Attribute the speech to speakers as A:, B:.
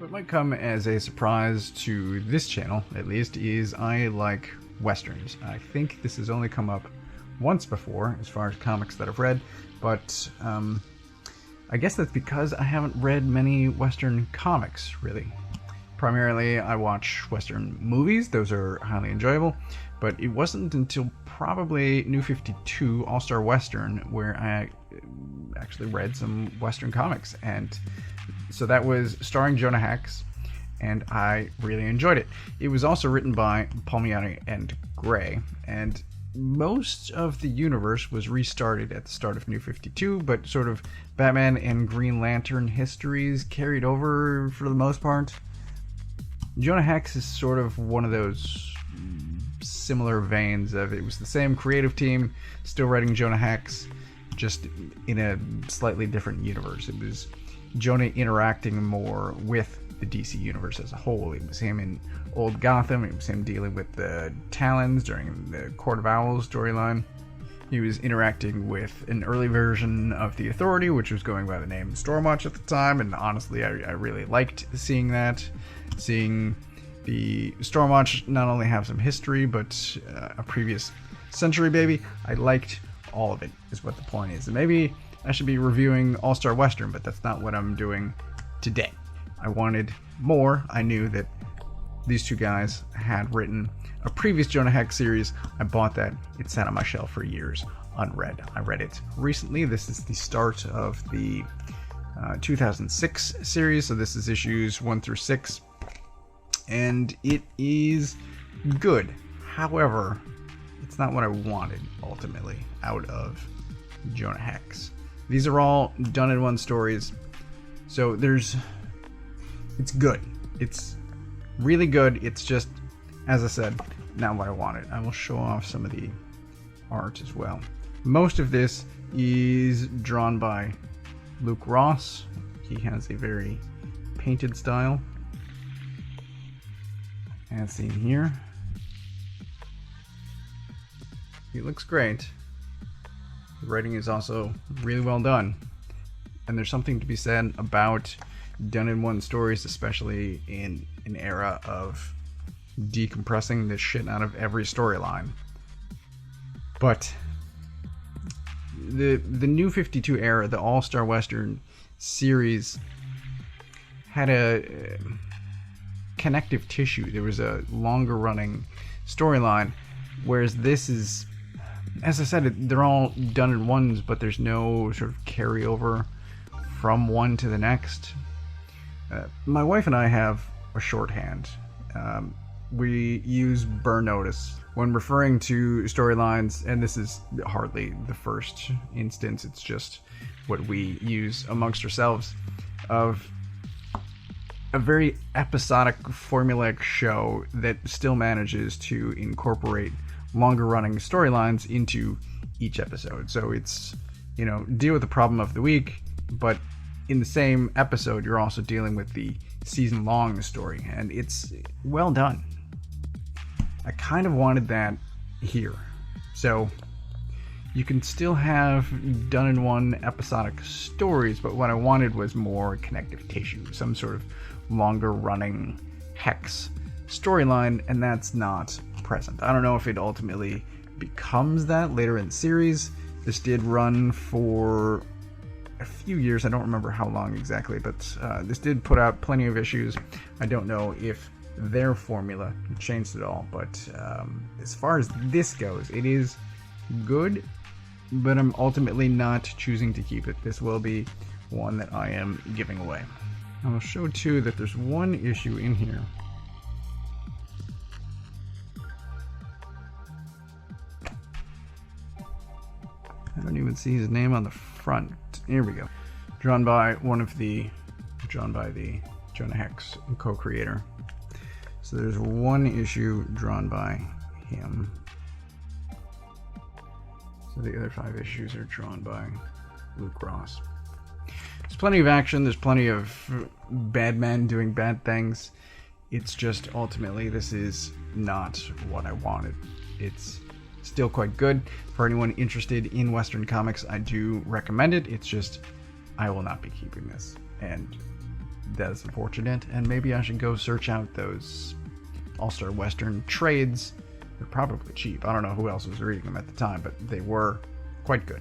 A: What might come as a surprise to this channel, at least, is I like westerns. I think this has only come up once before, as far as comics that I've read, but I guess that's because I haven't read many western comics, really. Primarily, I watch western movies. Those are highly enjoyable, but it wasn't until probably New 52 All-Star Western where I actually read some western comics, and so that was starring Jonah Hex, and I really enjoyed it. It was also written by Palmiotti and Gray, and most of the universe was restarted at the start of New 52, but sort of Batman and Green Lantern histories carried over for the most part. Jonah Hex is sort of one of those similar veins of it was the same creative team still writing Jonah Hex, just in a slightly different universe. It was Jonah interacting more with the DC universe as a whole. It was him in Old Gotham. It was him dealing with the Talons during the Court of Owls storyline. He was interacting with an early version of the Authority, which was going by the name Stormwatch at the time, and honestly, I really liked seeing that. Seeing the Stormwatch not only have some history, but a previous century baby. I liked all of it, is what the point is. And maybe I should be reviewing All-Star Western, but that's not what I'm doing today. I wanted more. I knew that these two guys had written a previous Jonah Hex series. I bought that. It sat on my shelf for years, unread. I read it recently. This is the start of the 2006 series, so this is issues 1 through 6, and it is good. However, it's not what I wanted ultimately out of Jonah Hex. These are all done-in-one stories, so it's good. It's really good. It's just, as I said, not what I wanted. I will show off some of the art as well. Most of this is drawn by Luke Ross. He has a very painted style, as seen here. He looks great. The writing is also really well done, and there's something to be said about done-in-one stories, especially in an era of decompressing the shit out of every storyline. But the New 52 era, the All-Star Western series, had a connective tissue. There was a longer running storyline, whereas this is, as I said, they're all done in ones, but there's no sort of carryover from one to the next. My wife and I have a shorthand. We use burn notice when referring to storylines, and this is hardly the first instance, it's just what we use amongst ourselves, of a very episodic formulaic show that still manages to incorporate longer running storylines into each episode. So it's, deal with the problem of the week, but in the same episode you're also dealing with the season long story, and it's well done. I kind of wanted that here. So you can still have done-in-one episodic stories, but what I wanted was more connective tissue, some sort of longer-running Hex storyline, and that's not present. I don't know if it ultimately becomes that later in the series. This did run for a few years. I don't remember how long exactly, but this did put out plenty of issues. I don't know if their formula changed at all, but as far as this goes, it is good, but I'm ultimately not choosing to keep it. This will be one that I am giving away. I will show too that there's one issue in here I don't even see his name on the front. Here we go. Drawn by the Jonah Hex co-creator. So there's one issue drawn by him. So the other 5 issues are drawn by Luke Ross. There's plenty of action. There's plenty of bad men doing bad things. It's just ultimately this is not what I wanted. It's still quite good. For anyone interested in Western comics, I do recommend it. It's just I will not be keeping this. And that is unfortunate, and maybe I should go search out those All-Star Western trades. They're probably cheap. I don't know who else was reading them at the time, but they were quite good.